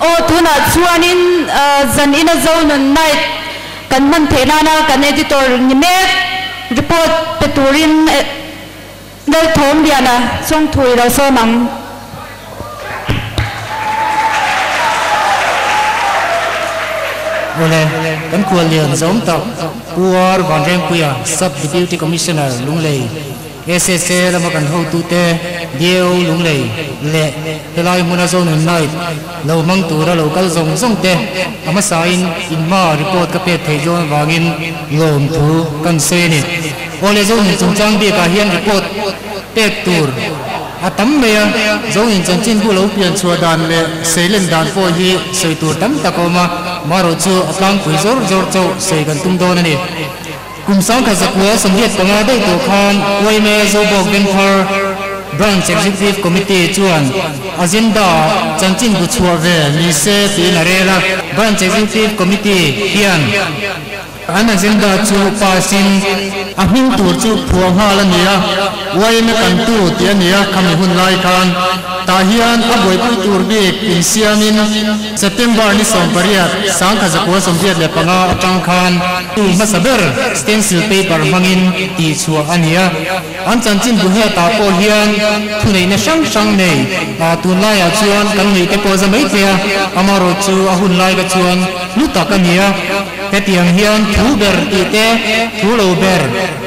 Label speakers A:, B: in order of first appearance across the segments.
A: ô thu na chuanin zan ina zo nun night kan man thena na kan editor ni me report peturin del thom diana song thui ra so nam
B: Oleh kan kual lian zom tak puar van rem puya sub deputy commissioner lunglei SSA lama kan ho tu te dieu lunglei le helai munazon night lo mang tu ra lo kal zong zong te ama sain in ma report ka pe thei jon wangin lom thu kan se ni ole zon chung chang bi ka hian report tek tur atam meya zong in chan chin bu lo pian chua dan le seilen dan fo hi sei tur tam takoma maro chu atlang pui zor zor chau sei kan tum don ani kum sang kha zakwa samriat panga dei to khan wai me zo bok ben phar branch executive committee chuan agenda chanchin bu chua ve ni se ti na re la branch executive committee hian an agenda chu pasin ahing tur chu phuang ha la nia wai me kan tu ti ania khami hun lai khan ta hian aboi pu tur bi in siamin September ni sompariat sang kha zakwa somriat le panga atang khan tu masaber stencil paper mangin ti chua ania an chanchin bu he ta ko hian thunei na sang sang nei ta tu lai a chuan kan ni te ko zamai thia amaro chu ahun lai ka chuan lu ta ka nia te tiang hian thu ber ti te thu lo ber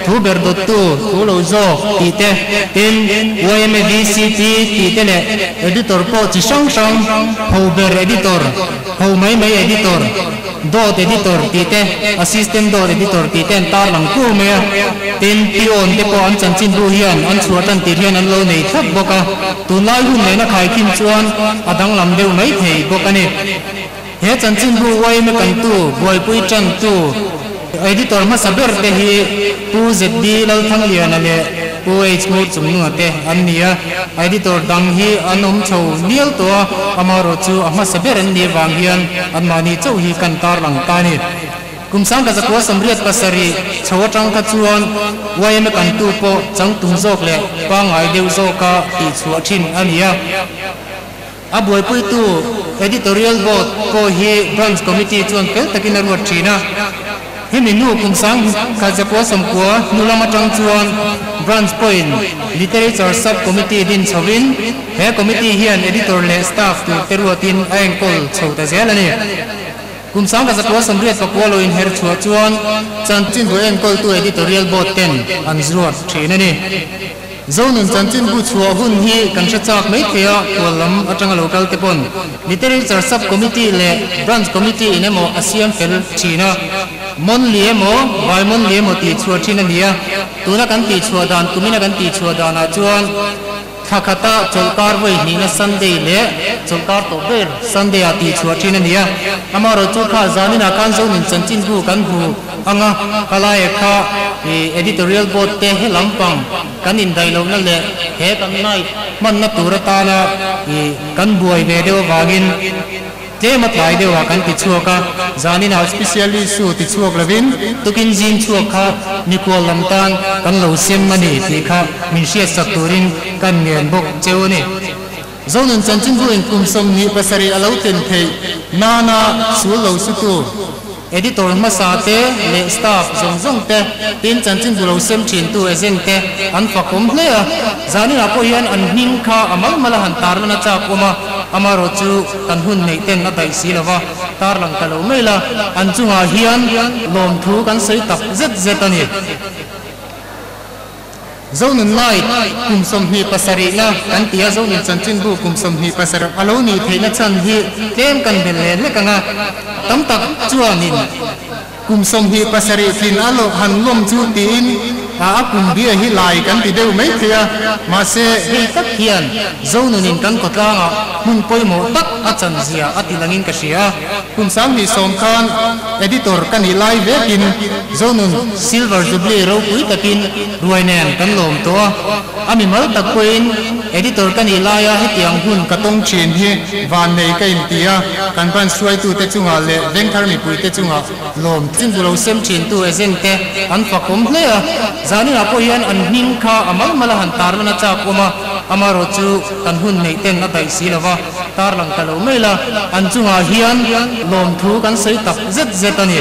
B: thu ber do tu thu lo zo ti te tin YMDCT ti te le editor po chi sang sang ho ber editor ho mai mai editor dot editor ti te assistant dot editor ti ten tar lang ku me tin pion te po an chanchin bu hian an chuatan ti hian an lo nei thap boka tu lai hun nei na khai kim chuan adang lam deu mai thei bokani he chanchin bu wai me kan tu boi pui chan tu editor ma saber te hi pu zd lal thang lian ale pu h mo chung nu te an nia editor dang hi anom chho nial to amaro chu ama saber an ni wang hian an mani chau hi kan tar lang ta ni kumsang ka zakwa samriat pasari chawa tang ka chuan wai me kan tu po chang tung zok le pa ngai deu zo ka ti chua thin ania aboi pui tu editorial vote ko hi branch committee chuan pel takin arwa thina hemi nu kumsang ka zakwa samkwa nulama tang chuan branch point literature sub committee din chawin he committee hian editor le staff tu teruatin aengkol chhota zelani kumsang ka zakwa samriat pakwalo in her chua chuan chanchin do aengkol tu editorial board 10 an zruat thina ni zonun chanchin bu chua hun hi kan sha chak mai thea kolam atanga local tepon literature sub committee le branch committee inemo asiam fel china mon liemo bai mon liemo ti chua thina nia tuna kan ti chua dan tumina kan ti chua dan a chuan thakata cholkar voi ni na sunday le cholkar to ber sunday a ti chua thina nia amaro chu kha zanina kan zonun chanchin bu kan bu anga kalai kha editorial board te he lampang kan in dialog na le he kan nai man na turata na kan buai ve deu wagin te mat lai deu kan ti chuaka zanina specially su ti chuak lavin tukin jin chuak kha nikol lamtan kan lo sem mani ti kha min sia sakturin kan ngen bok cheuni zonun chanchin bu in kumsom ni pasari alo ten thei nana su lo su tu editor masate le staff zong zong te tin chanchin bulo sem chin tu ezen te an fakom hle zani apo hian an ning kha amal mala han tar na cha koma amaro chu kan hun nei ten na dai silawa tar lang kalo mela an chunga hian lom thu kan sei tak zet zet ani zonun night kumsom hi pasari na kan tia zonun chanchin bu kumsom hi pasar alo ni theina chan hi tlem kan bel le kanga tam tak chuanin kumsom hi pasari fin alo han lom chu tin a kum bia hi lai kan ti deu mai thia ma se hi tak hian zonun in kan kotlanga mun poimo tak a chan zia atilangin ka sia kumsam hi som khan editor kan hi lai vekin zonun silver jubilee ro pui takin ruainen kan lom to ami mal tak koin editor kan hi lai a hetiang hun katong chin hi van nei ka in tia kan ban suai tu te chunga le veng thar mi pui te chunga lom chin bulo sem chin tu ezen te an fakom hle a zani apo hian an ning kha amal mala han tar na cha koma amaro chu kan hun nei ten na dai silawa tar lang talo mai la an chunga hian lom thu kan sei tak zet ani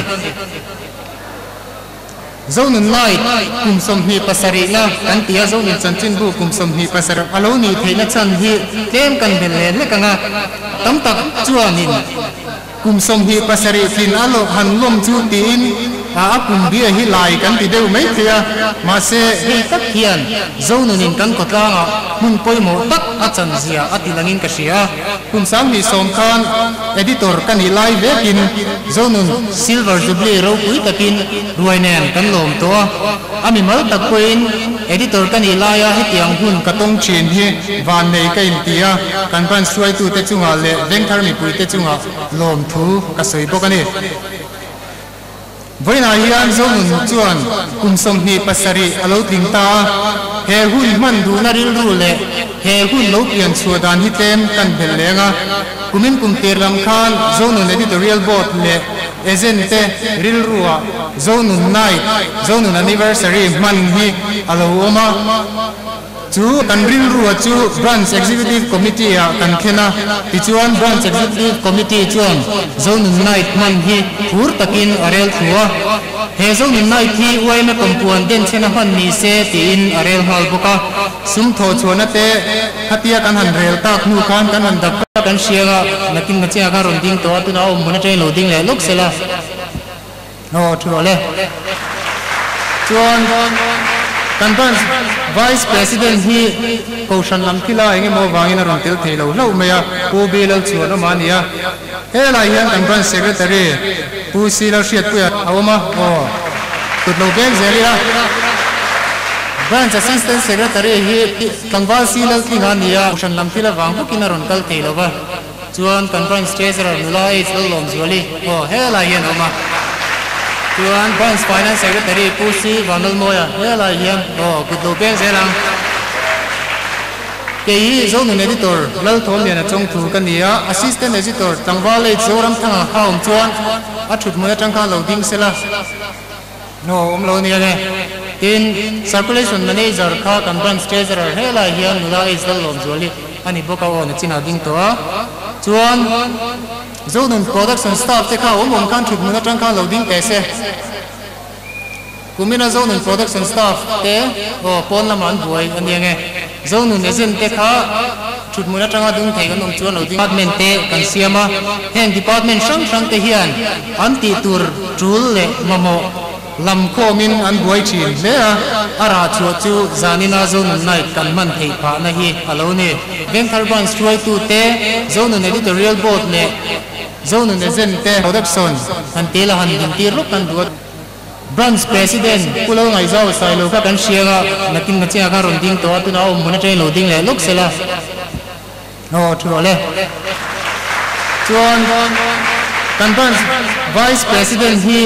B: zonun nai kum som hi pasari na kan tia zonun chanchin bu kum som hi pasar alo ni theina chan hi tlem kan bel le kanga tam tak chuanin kum som hi pasari tin alo han lom chu tin a kum bia hi lai kan ti deu mai thia ma se hi tak hian zonun in kan kotlanga mun poimo tak a chan zia atilangin ka sia kum sam hi som khan editor kan hi lai vekin zonun silver jubilee ro pui takin ruainen kan lom to ami mal tak koin editor kan hi laia hetiang hun katong chin hi van nei ka in tia kan ban suai tu te chunga le veng thar mi pui te chunga lom thu ka soi bokani voina hian zonun chuan kum som hi pasari alo ting ta he hun man du na ril ru le he hun lo pian chuadan hi tem kan bel lenga kumin kum ter lam khan zonun editorial board le agent ril ruwa zonun night zonun anniversary man hi alo oma chu kan ril ruwa chu branch executive committee a kan khena ti chuan branch executive committee chuan zonun night man hi phur takin arel thua he zonun night hi waina kompuan den chena han ni se tin arel hal boka sum tho chona te khatia kan han rel tak nu khan kan han dak kan sianga nakin ma chia ka ron ding to tu na om mona train loading le lok sela no thuro le chuan kan ban vice president hi Kaushan Lamkila enge mo wangina ron tel thelo lo meya ko belal chuan mania he lai hian kan ban secretary pu sila shiat pu awma o tutlo beng zelira branch assistant secretary hi kangwal silal thingania Kaushan Lamkila wang kina ron kal thelo ba chuan kan ban treasurer nulai lom zwali o he lai hian oma chuan branch finance secretary pusi vanal moya hela hian o kutlo peng zelang ke hi zonun editor lal thom lian chong thu kania assistant editor tangwal le zoram thanga haum chuan a thut moya tangkha loading sela no lo ni ane tin circulation manager kha kan branch treasurer hela hian nula is dal lom zoli ani boka on china ding to chuan zonun production staff te kha om kan thut muna tangkha loading te se kumina zonun production staff te o pon laman buai aniange zonun agent te kha thut muna tanga dung thai kan om chuan loading department te kan siama heng department sang te hian anti tur trul le mamo lam kho min an buai chin le ara chu zanina zonun night kan man thei pha na hi alo ni venthar ban stroi tu te zonun editorial board le zonun agent te production han tela han din tir lok kan duat branch president pulo ngai zau sai lo ka kan sianga nakin ma chia ka ron ding to tu na om mona train loading le lok sela no thuro le chuan kan branch vice president hi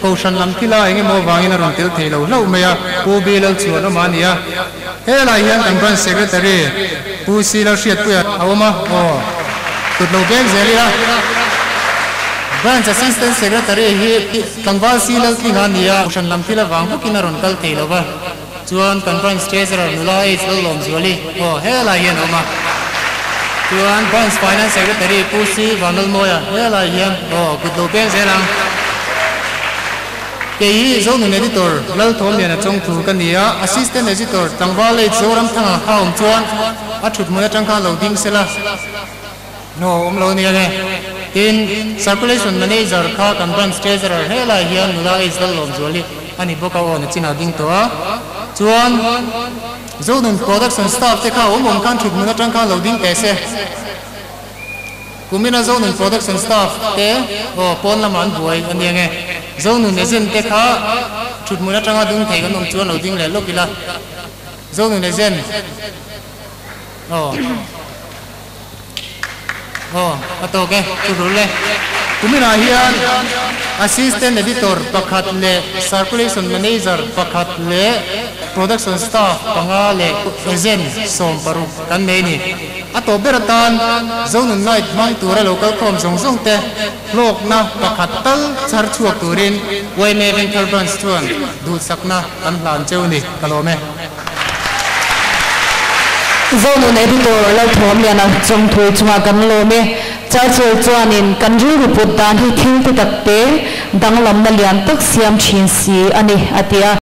B: Kaushan Lamkila enge mo wangina ron tel thelo lo meya ko belal chuan mania he lai hian kan branch secretary pu sila shiat pu awma o tutlo beng zelira branch assistant secretary hi kangwal silal thingania Kaushan Lamkila wang kina ron kal thelo ba chuan kan branch treasurer nulai lom zwali o he lai hian oma chuan branch finance secretary pusi vanal moya he lai hian o kutlo peng zelang ke hi zonun editor lal thom lian chong thu kania assistant editor tangwal le zoram thanga haum chuan a thut moya tangkha loading sela no lo ni ane tin circulation manager kha kan branch treasurer he lai hian nula is dal lom zwali ani boka on china ding to chuan zonun production staff te kha om kan thut muna tangkha loading te se kumina zonun production staff te o pon laman buai aniange zonun agent te kha thut muna tangha dung thei kan om chuan loading le lokila zonun agent atoke turule kumina hian assistant editor pakhat le circulation manager pakhat le production staff pangale agent som paru kan nei ni ato beratan zonun night mang tura local com zong te lok na pakhat tal char chuak turin waime venture branch chuan du sakna kan hlan cheu ni kalome
A: zonu ne editor lo thom lian a chong thui chunga kan lo me chachel chuanin kan ru report dan hi thil te tak te danglam na lian tak siam thin si ani atia